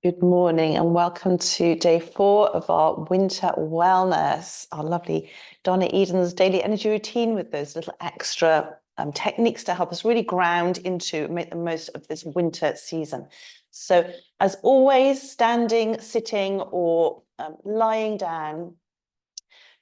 Good morning and welcome to day 4 of our winter wellness, our lovely Donna Eden's daily energy routine with those little extra techniques to help us really ground into make the most of this winter season. So as always, standing, sitting or lying down,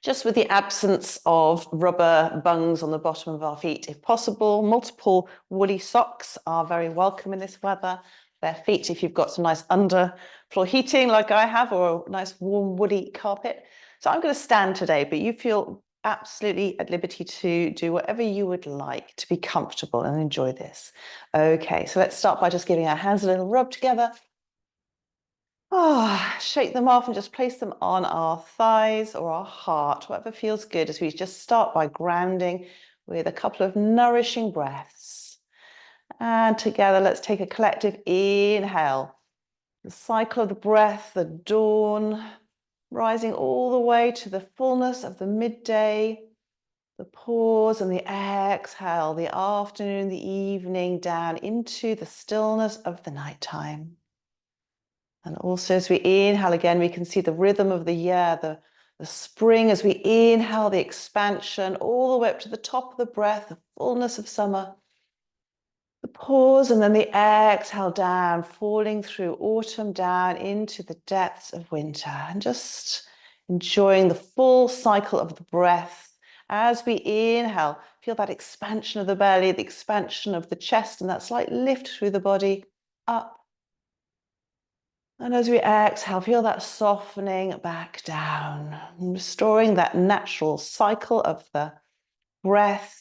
just with the absence of rubber bungs on the bottom of our feet, if possible. Multiple woolly socks are very welcome in this weather. Bare feet, if you've got some nice underfloor heating like I have, or a nice warm woolly carpet. So I'm going to stand today, but you feel absolutely at liberty to do whatever you would like to be comfortable and enjoy this. Okay, so let's start by just giving our hands a little rub together. Shake them off and just place them on our thighs or our heart, whatever feels good, as we just start by grounding with a couple of nourishing breaths. And together, let's take a collective inhale. The cycle of the breath, the dawn, rising all the way to the fullness of the midday, the pause and the exhale, the afternoon, the evening, down into the stillness of the nighttime. And also as we inhale again, we can see the rhythm of the year, the spring as we inhale, the expansion all the way up to the top of the breath, the fullness of summer. The pause and then the exhale down, falling through autumn down into the depths of winter, and just enjoying the full cycle of the breath. As we inhale, feel that expansion of the belly, the expansion of the chest, and that slight lift through the body up. And as we exhale, feel that softening back down, restoring that natural cycle of the breath,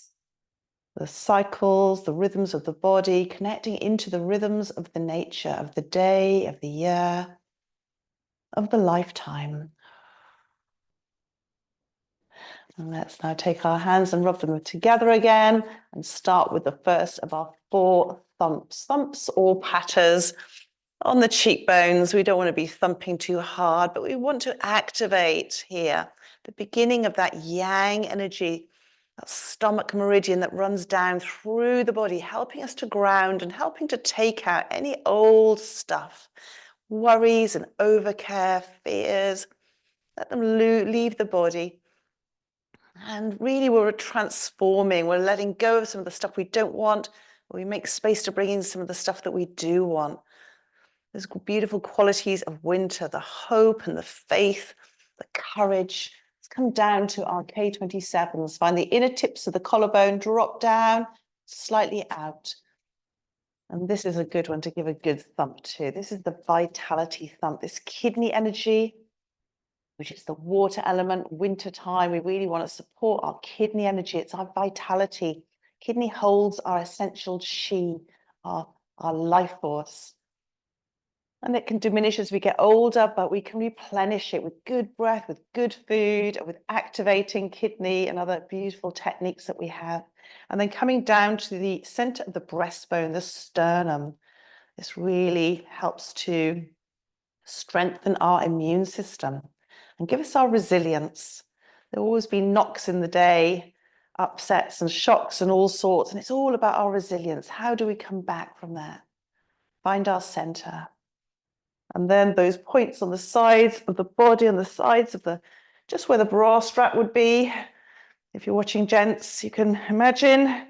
the cycles, the rhythms of the body, connecting into the rhythms of the nature, of the day, of the year, of the lifetime. And let's now take our hands and rub them together again and start with the first of our 4 thumps. Thumps or patters on the cheekbones. We don't want to be thumping too hard, but we want to activate here the beginning of that yang energy, that stomach meridian that runs down through the body, helping us to ground and helping to take out any old stuff, worries and overcare, fears. Let them leave the body. And really we're transforming, we're letting go of some of the stuff we don't want. We make space to bring in some of the stuff that we do want. Those beautiful qualities of winter, the hope and the faith, the courage. Let's come down to our K27s. Find the inner tips of the collarbone, drop down, slightly out. And this is a good one to give a good thump to. This is the vitality thump, this kidney energy, which is the water element, winter time. We really want to support our kidney energy. It's our vitality. Kidney holds our essential chi, our life force. And it can diminish as we get older, but we can replenish it with good breath, with good food, with activating kidney and other beautiful techniques that we have. And then coming down to the center of the breastbone, the sternum. This really helps to strengthen our immune system and give us our resilience. There will always be knocks in the day, upsets and shocks and all sorts, and it's all about our resilience. How do we come back from that? Find our center. And then those points on the sides of the body, on the sides of just where the bra strap would be. If you're watching gents, you can imagine,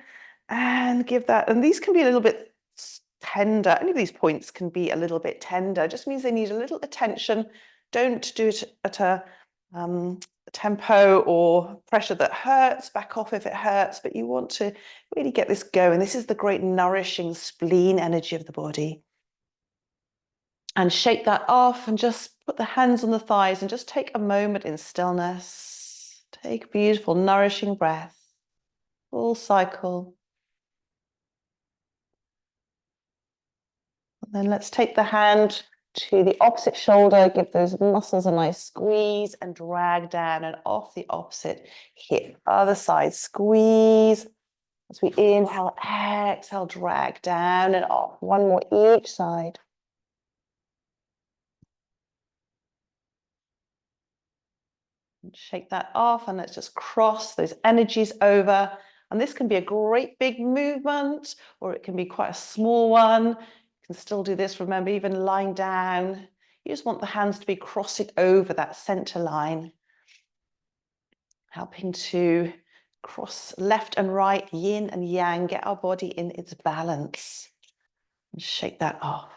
and give that. And these can be a little bit tender. Any of these points can be a little bit tender. It just means they need a little attention. Don't do it at a tempo or pressure that hurts. Back off if it hurts, but you want to really get this going. This is the great nourishing spleen energy of the body. And shake that off and just put the hands on the thighs and just take a moment in stillness. Take a beautiful, nourishing breath. Full cycle. And then let's take the hand to the opposite shoulder. Give those muscles a nice squeeze and drag down and off the opposite hip. Other side, squeeze. As we inhale, exhale, drag down and off. One more each side. Shake that off and let's just cross those energies over. And this can be a great big movement or it can be quite a small one. You can still do this, remember, even lying down You just want the hands to be crossing over that center line, helping to cross left and right, yin and yang, get our body in its balance. And shake that off.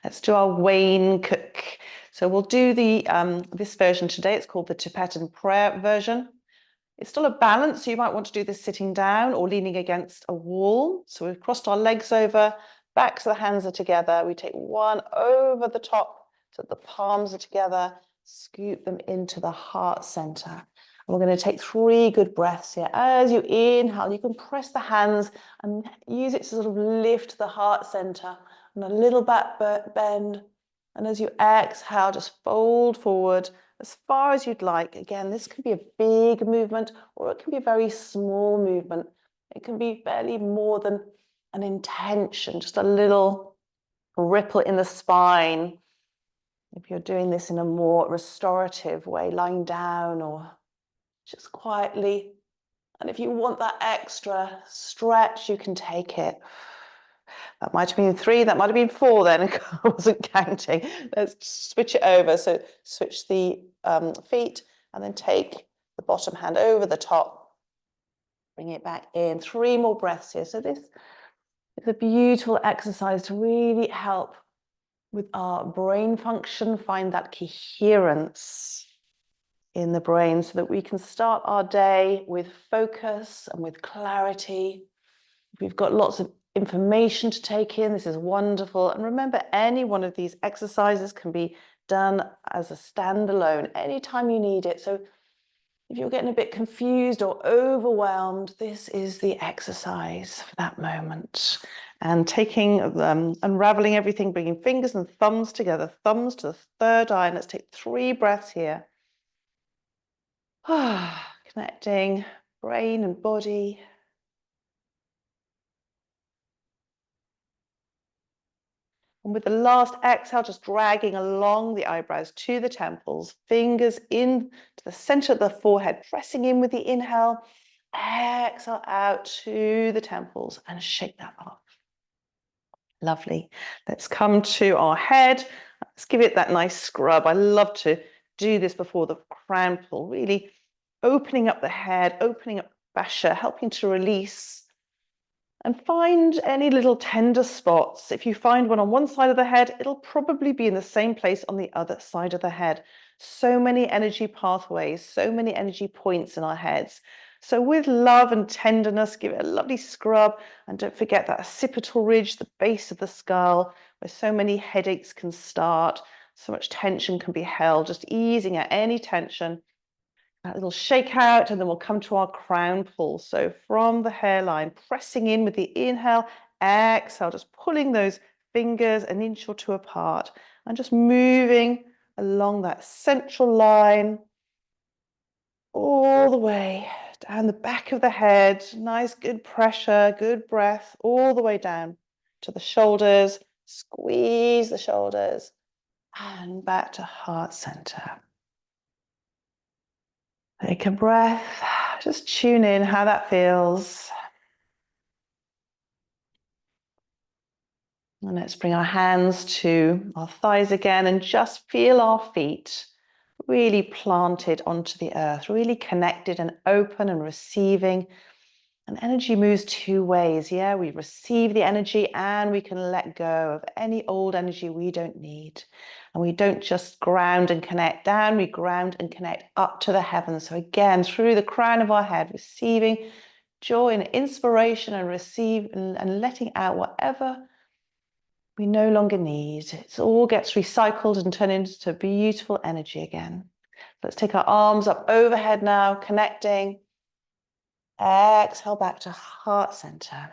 Let's do our Wayne Cook. So we'll do the this version today. It's called the Tibetan prayer version. It's still a balance, so you might want to do this sitting down or leaning against a wall. So we've crossed our legs over, backs of the hands are together. We take one over the top so that the palms are together, scoop them into the heart center. And we're going to take 3 good breaths here. As you inhale, you can press the hands and use it to sort of lift the heart center and a little back bend. And as you exhale, just fold forward as far as you'd like. Again, this can be a big movement or it can be a very small movement. It can be barely more than an intention, just a little ripple in the spine. If you're doing this in a more restorative way, lying down or just quietly. And if you want that extra stretch, you can take it. That might have been 3, that might have been 4 then, I wasn't counting. Let's switch it over. So switch the feet and then take the bottom hand over the top. Bring it back in. 3 more breaths here. So this is a beautiful exercise to really help with our brain function, find that coherence in the brain so that we can start our day with focus and with clarity. We've got lots of information to take in. This is wonderful. And remember, any one of these exercises can be done as a standalone anytime you need it. So if you're getting a bit confused or overwhelmed, this is the exercise for that moment. And taking, unraveling everything, bringing fingers and thumbs together, thumbs to the third eye. And let's take 3 breaths here. Connecting brain and body. And with the last exhale, just dragging along the eyebrows to the temples, fingers in to the center of the forehead, pressing in with the inhale, exhale out to the temples and shake that off. Lovely. Let's come to our head. Let's give it that nice scrub. I love to do this before the crown pull, really opening up the head, opening up fascia, helping to release. And find any little tender spots. If you find one on one side of the head, it'll probably be in the same place on the other side of the head. So many energy pathways, so many energy points in our heads. So with love and tenderness, give it a lovely scrub. And don't forget that occipital ridge, the base of the skull, where so many headaches can start, so much tension can be held, just easing out any tension. A little shake out, and then we'll come to our crown pull. So from the hairline, pressing in with the inhale, exhale, just pulling those fingers an inch or 2 apart and just moving along that central line all the way down the back of the head. Nice, good pressure, good breath, all the way down to the shoulders. Squeeze the shoulders and back to heart center. Take a breath, just tune in how that feels. And let's bring our hands to our thighs again and just feel our feet really planted onto the earth, really connected and open and receiving. And energy moves 2 ways. Yeah, we receive the energy and we can let go of any old energy we don't need. And we don't just ground and connect down, we ground and connect up to the heavens. So again, through the crown of our head, receiving joy and inspiration and and letting out whatever we no longer need. It all gets recycled and turned into beautiful energy again. Let's take our arms up overhead now, connecting. Exhale back to heart center.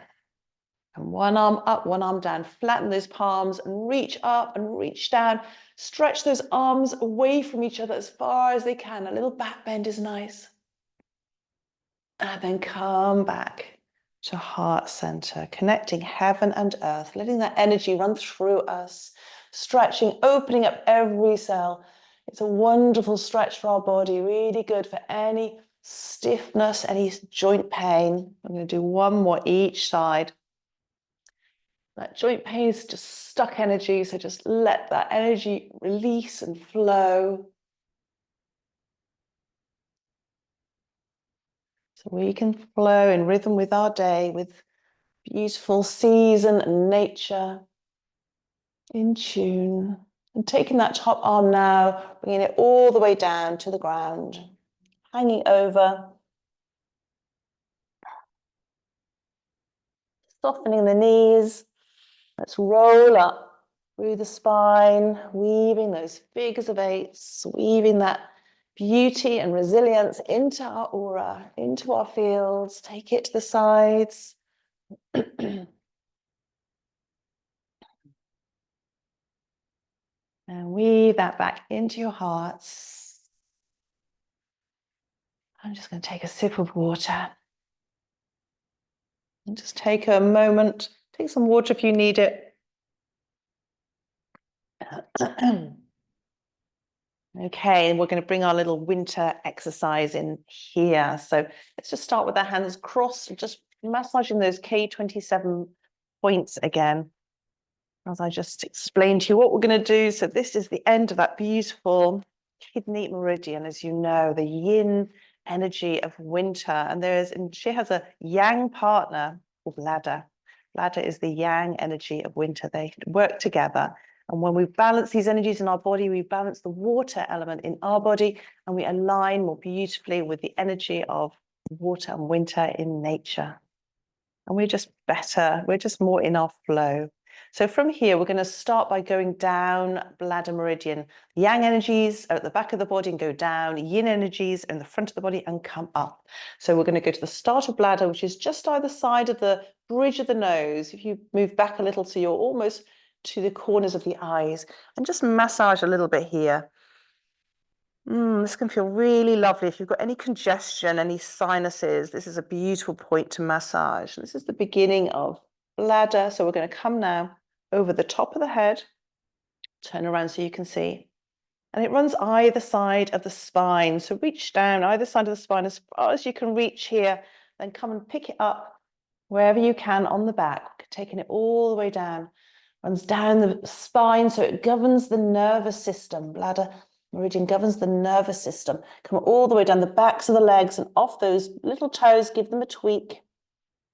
And one arm up, one arm down. Flatten those palms and reach up and reach down. Stretch those arms away from each other as far as they can. A little back bend is nice. And then come back to heart center, connecting heaven and earth, letting that energy run through us, stretching, opening up every cell. It's a wonderful stretch for our body, really good for any stiffness, any joint pain. I'm going to do one more each side. That joint pain is just stuck energy, so just let that energy release and flow. So we can flow in rhythm with our day, with beautiful season and nature, in tune. And taking that top arm now, bringing it all the way down to the ground, hanging over, softening the knees. Let's roll up through the spine, weaving those figures of eights, weaving that beauty and resilience into our aura, into our fields. Take it to the sides. And weave that back into your hearts. I'm just going to take a sip of water. And just take a moment. Take some water if you need it. Okay, and we're going to bring our little winter exercise in here. So let's just start with our hands crossed, just massaging those K27 points again. As I just explained to you what we're going to do. So this is the end of that beautiful kidney meridian, as you know, the yin energy of winter. And she has a yang partner called bladder. Bladder is the yang energy of winter. They work together. And when we balance these energies in our body, we balance the water element in our body, and we align more beautifully with the energy of water and winter in nature. And we're just better. We're just more in our flow. So from here, we're going to start by going down bladder meridian. Yang energies are at the back of the body and go down. Yin energies are in the front of the body and come up. So we're going to go to the start of bladder, which is just either side of the bridge of the nose. If you move back a little so you're almost to the corners of the eyes, and just massage a little bit here. This can feel really lovely. If you've got any congestion, any sinuses, this is a beautiful point to massage. This is the beginning of bladder. So we're going to come now over the top of the head, turn around so you can see. And it runs either side of the spine. So reach down either side of the spine as far as you can reach here, then come and pick it up wherever you can on the back, taking it all the way down. Runs down the spine, so it governs the nervous system. Bladder meridian governs the nervous system. Come all the way down the backs of the legs and off those little toes, give them a tweak.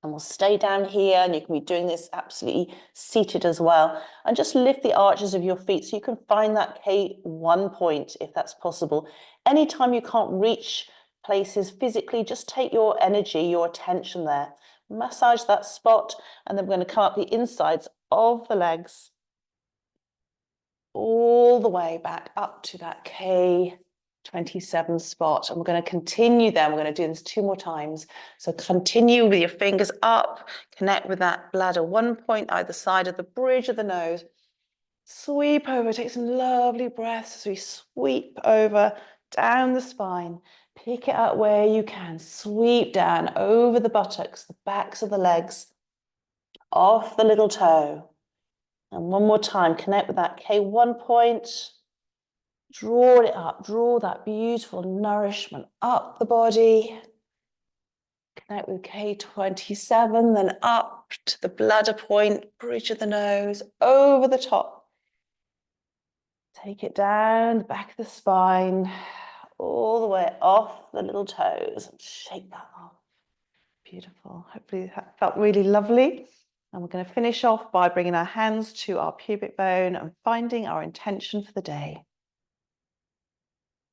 And we'll stay down here, and you can be doing this absolutely seated as well. And just lift the arches of your feet so you can find that K1 point if that's possible. Anytime you can't reach places physically, just take your energy, your attention there. Massage that spot, and then we're going to come up the insides of the legs all the way back up to that K27 spot. And we're going to continue then. We're going to do this 2 more times. So continue with your fingers up, connect with that bladder 1 point either side of the bridge of the nose. Sweep over, take some lovely breaths as we sweep over down the spine. Pick it up where you can. Sweep down over the buttocks, the backs of the legs, off the little toe. And one more time, connect with that K1 point. Draw it up, draw that beautiful nourishment up the body. Connect with K27, then up to the bladder point, bridge of the nose, over the top. Take it down the back of the spine, all the way off the little toes, and shake that off. Beautiful. Hopefully that felt really lovely. And we're going to finish off by bringing our hands to our pubic bone and finding our intention for the day.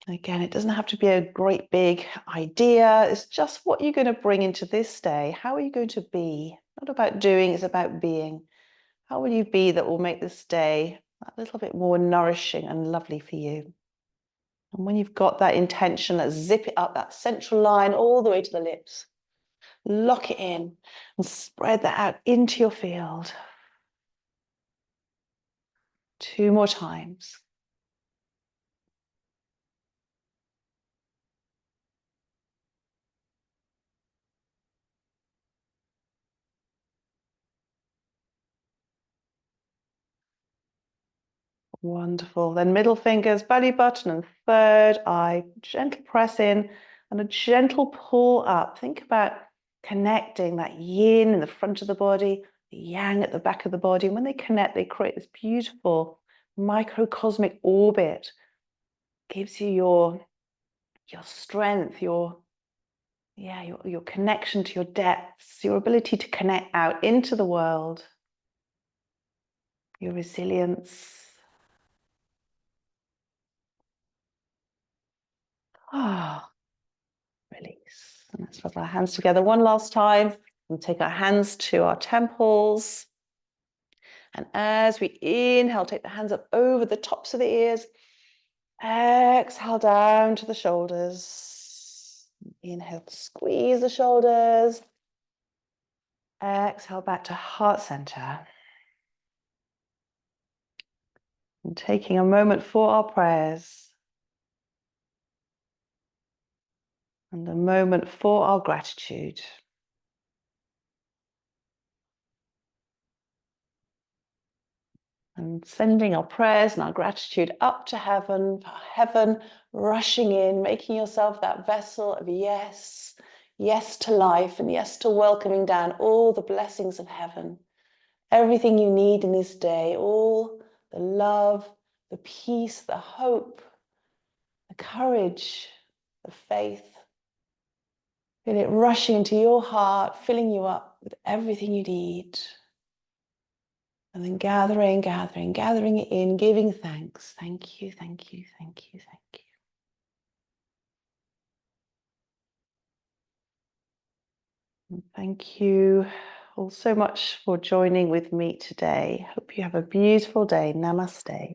Again, it doesn't have to be a great big idea. It's just what you're going to bring into this day. How are you going to be? Not about doing, it's about being. How will you be that will make this day a little bit more nourishing and lovely for you? And when you've got that intention, let's zip it up that central line all the way to the lips. Lock it in and spread that out into your field. 2 more times. Wonderful. Then middle fingers, belly button, and third eye. Gentle press in and a gentle pull up. Think about connecting that yin in the front of the body the yang at the back of the body. And when they connect, they create this beautiful microcosmic orbit. Gives you your strength, your connection to your depths, your ability to connect out into the world, your resilience. Ah, release. And let's rub our hands together one last time and take our hands to our temples. And as we inhale, take the hands up over the tops of the ears. Exhale down to the shoulders. Inhale, squeeze the shoulders. Exhale back to heart center. And taking a moment for our prayers. And a moment for our gratitude. And sending our prayers and our gratitude up to heaven, heaven rushing in, making yourself that vessel of yes, yes to life, and yes to welcoming down all the blessings of heaven. Everything you need in this day, all the love, the peace, the hope, the courage, the faith. Feel it rushing into your heart, filling you up with everything you need. And then gathering it in, giving thanks. Thank you, thank you, thank you, thank you. And thank you all so much for joining with me today. Hope you have a beautiful day. Namaste.